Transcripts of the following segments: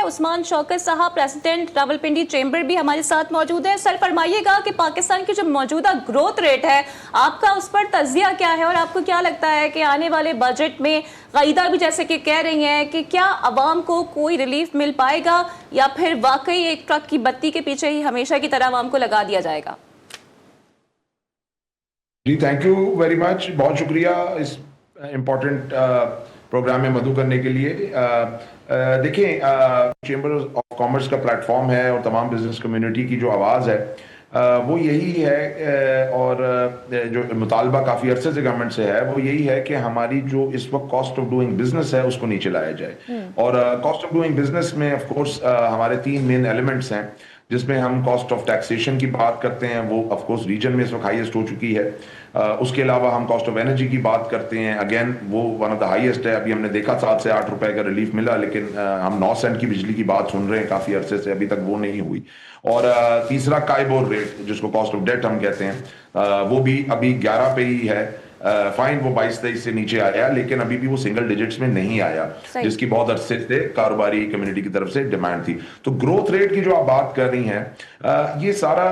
उस्मान शौकत साहब, president Rawalpindi chamber भी हमारे साथ मौजूद हैं। सर फरमाइएगा कि पाकिस्तान की जो मौजूदा ग्रोथ रेट है, आपका उस पर तज्जिया क्या है और आपको क्या लगता है कि आने वाले बजट में कायदा भी जैसे कि कह रही हैं कि क्या अवाम को कोई रिलीफ मिल पाएगा या फिर वाकई एक ट्रक की बत्ती के पीछे ही हमेशा की तरह अवाम को लगा दिया जाएगा? जी थैंक यू वेरी मच, बहुत शुक्रिया इस इम्पोर्टेंट प्रोग्राम में मदु करने के लिए। देखिए, चेंबर ऑफ कॉमर्स का प्लेटफॉर्म है और तमाम बिजनेस कम्युनिटी की जो आवाज़ है वो यही है, और जो मुतालबा काफ़ी अरसे से गवर्नमेंट से है वो यही है कि हमारी जो इस वक्त कॉस्ट ऑफ डूइंग बिजनेस है उसको नीचे लाया जाए। और कॉस्ट ऑफ डूइंग बिजनेस में ऑफ कोर्स हमारे 3 मेन एलिमेंट्स हैं, जिसमें हम कॉस्ट ऑफ टैक्सेशन की बात करते हैं, वो ऑफ कोर्स रीजन में इस वक्त हाईएस्ट हो चुकी है। उसके अलावा हम कॉस्ट ऑफ एनर्जी की बात करते हैं, अगेन वो वन ऑफ द हाईएस्ट है। अभी हमने देखा 7 से 8 रुपए का रिलीफ मिला, लेकिन हम 9 सेंट की बिजली की बात सुन रहे हैं काफी अरसे से, अभी तक वो नहीं हुई। और तीसरा काइबोर रेट, जिसको कॉस्ट ऑफ डेट हम कहते हैं, वो भी अभी 11 पे ही है। फाइन वो 22-23 से नीचे आया, लेकिन अभी भी वो सिंगल डिजिट्स में नहीं आया, जिसकी बहुत अरसे से कारोबारी कम्युनिटी की तरफ से डिमांड थी। तो ग्रोथ रेट की जो आप बात कर रही हैं, ये सारा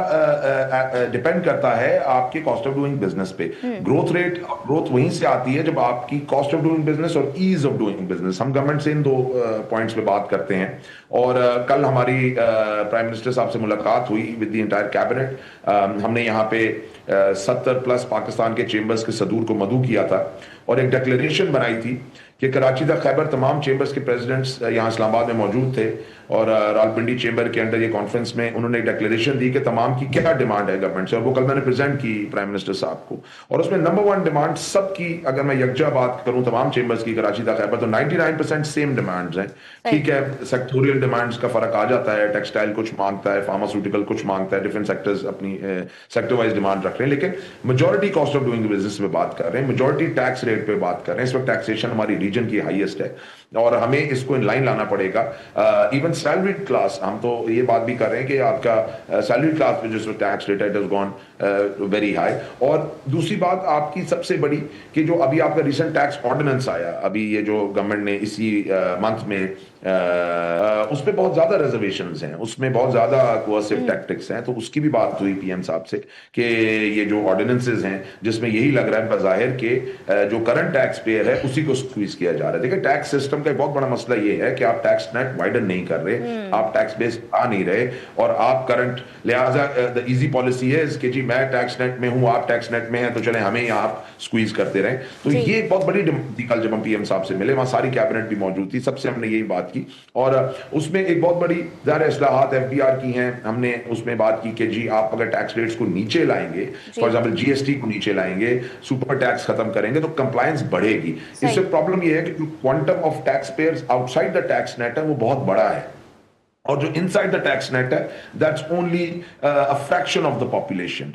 डिपेंड करता है आपके कॉस्ट ऑफ डूइंग बिजनेस पे। ग्रोथ वहीं से आती है जब आपकी कॉस्ट ऑफ डूइंग बिजनेस और ईज ऑफ डूइंग बिजनेस, हम गवर्नमेंट से इन 2 पॉइंट्स पे बात करते हैं। और कल हमारी प्राइम मिनिस्टर साहब से मुलाकात हुई विद द एंटायर कैबिनेट। हमने यहाँ पे 70 प्लस पाकिस्तान के चेंबर्स के सदूर को मदू किया था और एक डिक्लेरेशन बनाई थी कि कराची तक खैबर तमाम चेंबर्स के प्रेसिडेंट्स यहाँ इस्लामाबाद में मौजूद थे, और रावलपिंडी चेंबर के अंडर ये कॉन्फ्रेंस में उन्होंने एक डिक्लेरेशन दी कि तमाम की क्या डिमांड है गवर्नमेंट से, और वो कल मैंने प्रेजेंट की प्राइम मिनिस्टर साहब को। और उसमें नंबर 1 डिमांड सबकी, अगर मैं यकजा बात करूं तमाम चेंबर्स की कराची तक खैबर, तो 99% सेम डिमांड्स हैं। ठीक है, सेक्टोरियल डिमांड्स का फर्क आ जाता है, टेक्सटाइल कुछ मांगता है, फार्मास्यूटिकल कुछ मांगता है, डिफरेंट सेक्टर्स अपनी सेक्टर वाइज डिमांड रख रहे हैं, लेकिन majority cost of doing business पे बात कर रहे हैं, मेजॉरिटी टैक्स रेट पे बात कर रहे हैं। इस वक्त टैक्सेशन हमारी रीजन की हाईएस्ट है और हमें इसको इन लाइन लाना पड़ेगा। इवन सैलरीड क्लास, हम तो ये बात भी कर रहे हैं कि आपका सैलरीड क्लास पे जो tax rate has gone very high. और दूसरी बात आपकी सबसे बड़ी कि जो अभी आपका रिसेंट टैक्स ऑर्डिनेंस आया, अभी ये जो गवर्नमेंट ने इसी मंथ में उस पे बहुत ज्यादा रिजर्वेशंस हैं, उसमें बहुत ज्यादा कोअर्सिव टैक्टिक्स हैं, तो उसकी भी बात हुई पीएम साहब से कि ये जो ऑर्डिनेंसेस हैं जिसमें यही लग रहा है बजाहिर के जो करंट टैक्स पेयर है उसी को स्क्वीज किया जा रहा है। देखिए, टैक्स सिस्टम का एक बहुत बड़ा मसला ये है कि आप टैक्स नेट वाइडन नहीं कर रहे, आप टैक्स बेस आ नहीं रहे, और आप करंट, लिहाजा द इजी पॉलिसी है कि जी मैं टैक्स नेट में हूं, आप टैक्स नेट में हैं, तो चले हमें यहाँ आप स्क्वीज करते रहे। तो ये एक बहुत बड़ी थी। कल जब हम पीएम साहब से मिले, वहां सारी कैबिनेट भी मौजूद थी, सबसे हमने यही बात की, और उसमें एक बहुत बड़ी ज़ाहिर इस्लाहात एफबीआर की हैं। हमने उसमें बात की कि जी आप अगर टैक्स रेट्स को नीचे लाएंगे, फॉर एग्जांपल जीएसटी को नीचे लाएंगे, सुपर टैक्स खत्म करेंगे, तो कंप्लायंस बढ़ेगी। इससे प्रॉब्लम ये है कि जो quantum of tax payers outside the tax net है वो बहुत बड़ा है, और जो इनसाइड द टैक्स नेट है that's only a fraction of the population.